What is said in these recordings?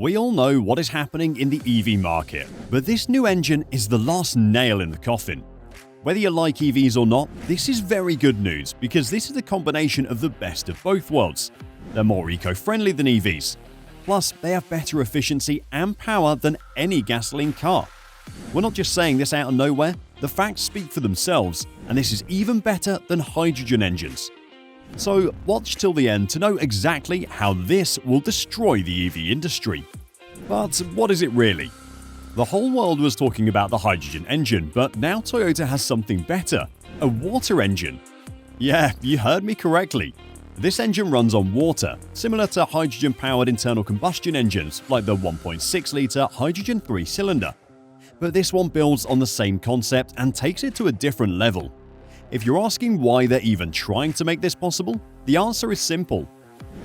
We all know what is happening in the EV market, but this new engine is the last nail in the coffin. Whether you like EVs or not, this is very good news because this is a combination of the best of both worlds. They're more eco-friendly than EVs. Plus, they have better efficiency and power than any gasoline car. We're not just saying this out of nowhere, the facts speak for themselves, and this is even better than hydrogen engines. So watch till the end to know exactly how this will destroy the EV industry. But what is it really? The whole world was talking about the hydrogen engine, but now Toyota has something better, a water engine. Yeah, you heard me correctly. This engine runs on water, similar to hydrogen-powered internal combustion engines like the 1.6-litre hydrogen 3-cylinder. But this one builds on the same concept and takes it to a different level. If you're asking why they're even trying to make this possible, the answer is simple.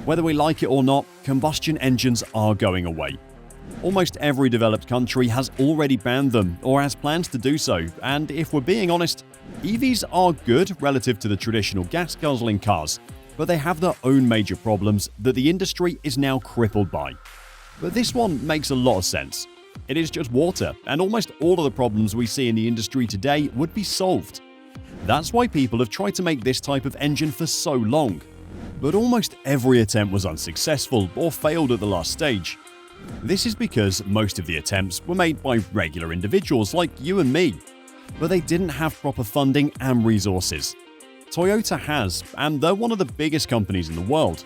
Whether we like it or not, combustion engines are going away. Almost every developed country has already banned them or has plans to do so, and if we're being honest, EVs are good relative to the traditional gas-guzzling cars, but they have their own major problems that the industry is now crippled by. But this one makes a lot of sense. It is just water, and almost all of the problems we see in the industry today would be solved. That's why people have tried to make this type of engine for so long. But almost every attempt was unsuccessful or failed at the last stage. This is because most of the attempts were made by regular individuals like you and me, but they didn't have proper funding and resources. Toyota has, and they're one of the biggest companies in the world.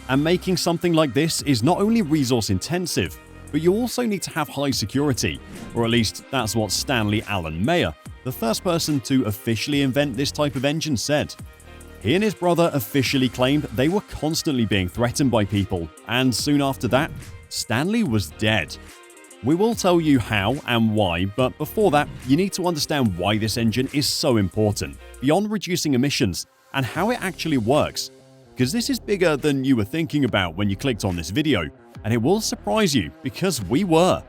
And making something like this is not only resource intensive, but you also need to have high security, or at least that's what Stanley Allen Mayer, the first person to officially invent this type of engine, said. He and his brother officially claimed they were constantly being threatened by people, and soon after that, Stanley was dead. We will tell you how and why, but before that, you need to understand why this engine is so important, beyond reducing emissions, and how it actually works. Because this is bigger than you were thinking about when you clicked on this video, and it will surprise you because we were.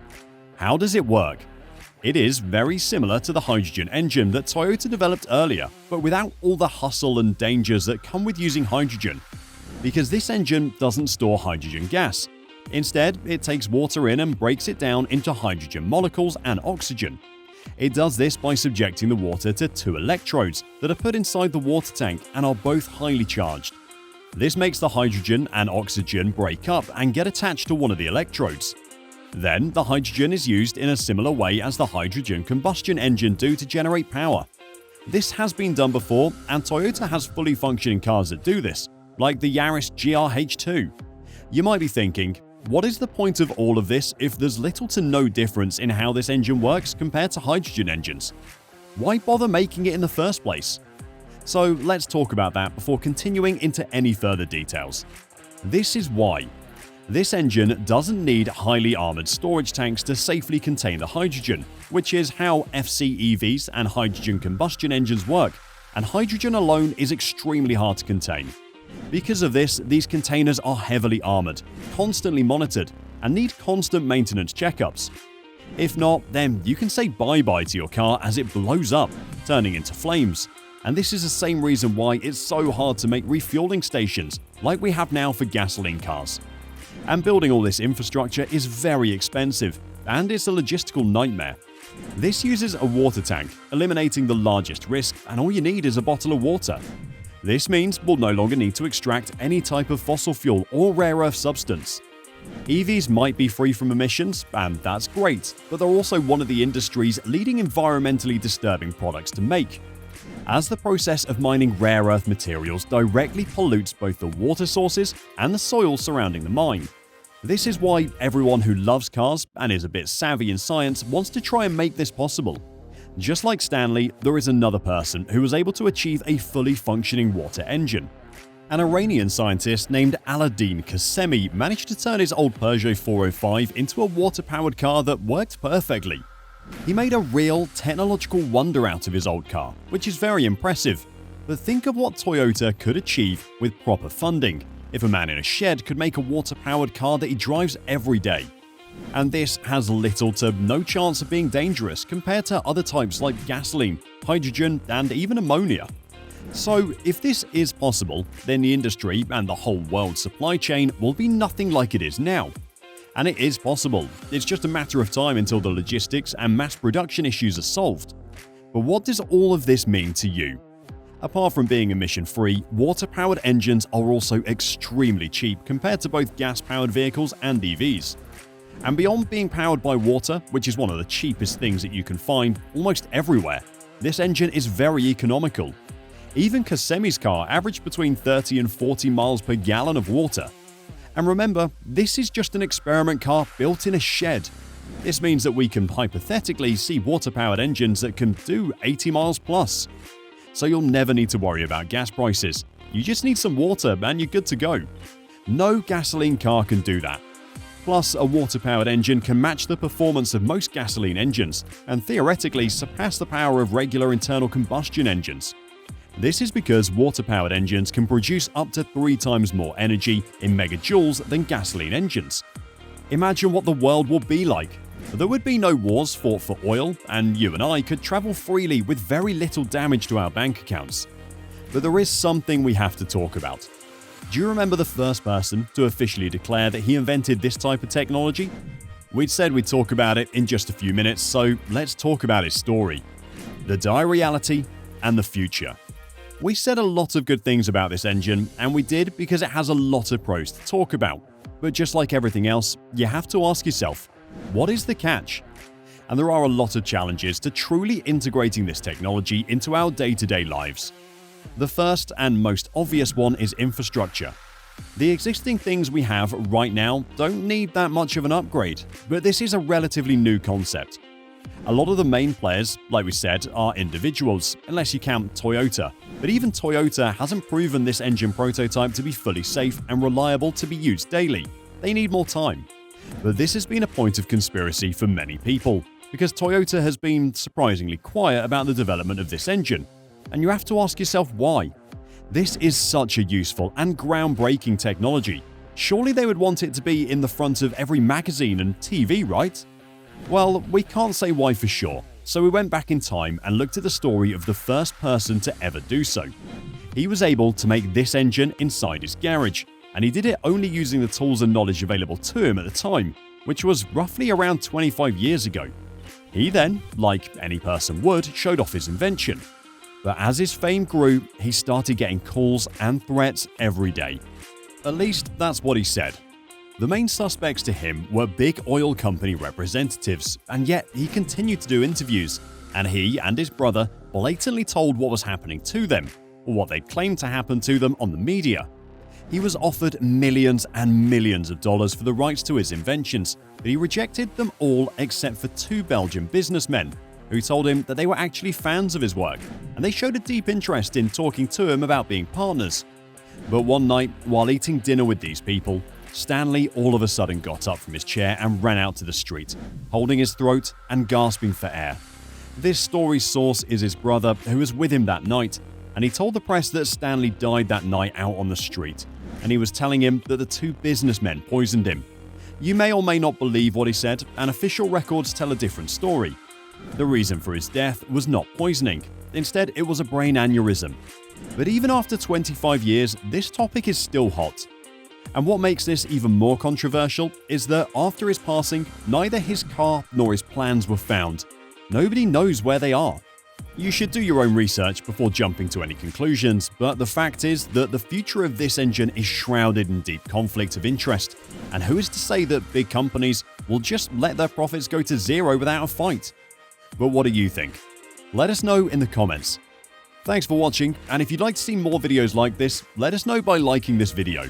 How does it work? It is very similar to the hydrogen engine that Toyota developed earlier, but without all the hustle and dangers that come with using hydrogen. Because this engine doesn't store hydrogen gas. Instead, it takes water in and breaks it down into hydrogen molecules and oxygen. It does this by subjecting the water to two electrodes that are put inside the water tank and are both highly charged. This makes the hydrogen and oxygen break up and get attached to one of the electrodes. Then, the hydrogen is used in a similar way as the hydrogen combustion engine do to generate power. This has been done before, and Toyota has fully functioning cars that do this, like the Yaris GR-H2. You might be thinking, what is the point of all of this if there's little to no difference in how this engine works compared to hydrogen engines? Why bother making it in the first place? So let's talk about that before continuing into any further details. This is why. This engine doesn't need highly armored storage tanks to safely contain the hydrogen, which is how FCEVs and hydrogen combustion engines work, and hydrogen alone is extremely hard to contain. Because of this, these containers are heavily armored, constantly monitored, and need constant maintenance checkups. If not, then you can say bye-bye to your car as it blows up, turning into flames. And this is the same reason why it's so hard to make refueling stations like we have now for gasoline cars. And building all this infrastructure is very expensive, and it's a logistical nightmare. This uses a water tank, eliminating the largest risk, and all you need is a bottle of water. This means we'll no longer need to extract any type of fossil fuel or rare earth substance. EVs might be free from emissions, and that's great, but they're also one of the industry's leading environmentally disturbing products to make, as the process of mining rare earth materials directly pollutes both the water sources and the soil surrounding the mine. This is why everyone who loves cars and is a bit savvy in science wants to try and make this possible. Just like Stanley, there is another person who was able to achieve a fully functioning water engine. An Iranian scientist named Aladdin Qasemi managed to turn his old Peugeot 405 into a water-powered car that worked perfectly. He made a real technological wonder out of his old car, which is very impressive. But think of what Toyota could achieve with proper funding if a man in a shed could make a water-powered car that he drives every day. And this has little to no chance of being dangerous compared to other types like gasoline, hydrogen, and even ammonia. So if this is possible, then the industry and the whole world supply chain will be nothing like it is now. And it is possible. It's just a matter of time until the logistics and mass production issues are solved. But what does all of this mean to you? Apart from being emission-free, water-powered engines are also extremely cheap compared to both gas-powered vehicles and EVs. And beyond being powered by water, which is one of the cheapest things that you can find almost everywhere, this engine is very economical. Even Kasemi's car averaged between 30 and 40 miles per gallon of water. And remember, this is just an experiment car built in a shed. This means that we can hypothetically see water-powered engines that can do 80 miles plus. So you'll never need to worry about gas prices. You just need some water and you're good to go. No gasoline car can do that. Plus, a water-powered engine can match the performance of most gasoline engines and theoretically surpass the power of regular internal combustion engines. This is because water-powered engines can produce up to 3 times more energy in megajoules than gasoline engines. Imagine what the world will be like. There would be no wars fought for oil, and you and I could travel freely with very little damage to our bank accounts. But there is something we have to talk about. Do you remember the first person to officially declare that he invented this type of technology? We'd said we'd talk about it in just a few minutes, so let's talk about his story. The dire reality and the future. We said a lot of good things about this engine, and we did because it has a lot of pros to talk about. But just like everything else, you have to ask yourself, what is the catch? And there are a lot of challenges to truly integrating this technology into our day-to-day lives. The first and most obvious one is infrastructure. The existing things we have right now don't need that much of an upgrade, but this is a relatively new concept. A lot of the main players, like we said, are individuals, unless you count Toyota. But even Toyota hasn't proven this engine prototype to be fully safe and reliable to be used daily. They need more time. But this has been a point of conspiracy for many people, because Toyota has been surprisingly quiet about the development of this engine. And you have to ask yourself why. This is such a useful and groundbreaking technology. Surely they would want it to be in the front of every magazine and TV, right? Well, we can't say why for sure, so we went back in time and looked at the story of the first person to ever do so. He was able to make this engine inside his garage, and he did it only using the tools and knowledge available to him at the time, which was roughly around 25 years ago. He then, like any person would, showed off his invention. But as his fame grew, he started getting calls and threats every day. At least that's what he said. The main suspects to him were big oil company representatives, and yet he continued to do interviews, and he and his brother blatantly told what was happening to them, or what they claimed to happen to them on the media. He was offered millions and millions of dollars for the rights to his inventions, but he rejected them all except for 2 Belgian businessmen, who told him that they were actually fans of his work, and they showed a deep interest in talking to him about being partners. But one night, while eating dinner with these people, Stanley all of a sudden got up from his chair and ran out to the street, holding his throat and gasping for air. This story's source is his brother, who was with him that night, and he told the press that Stanley died that night out on the street, and he was telling him that the 2 businessmen poisoned him. You may or may not believe what he said, and official records tell a different story. The reason for his death was not poisoning. Instead, it was a brain aneurysm. But even after 25 years, this topic is still hot. And what makes this even more controversial is that after his passing, neither his car nor his plans were found. Nobody knows where they are. You should do your own research before jumping to any conclusions, but the fact is that the future of this engine is shrouded in deep conflict of interest. And who is to say that big companies will just let their profits go to zero without a fight? But what do you think? Let us know in the comments. Thanks for watching, and if you'd like to see more videos like this, let us know by liking this video.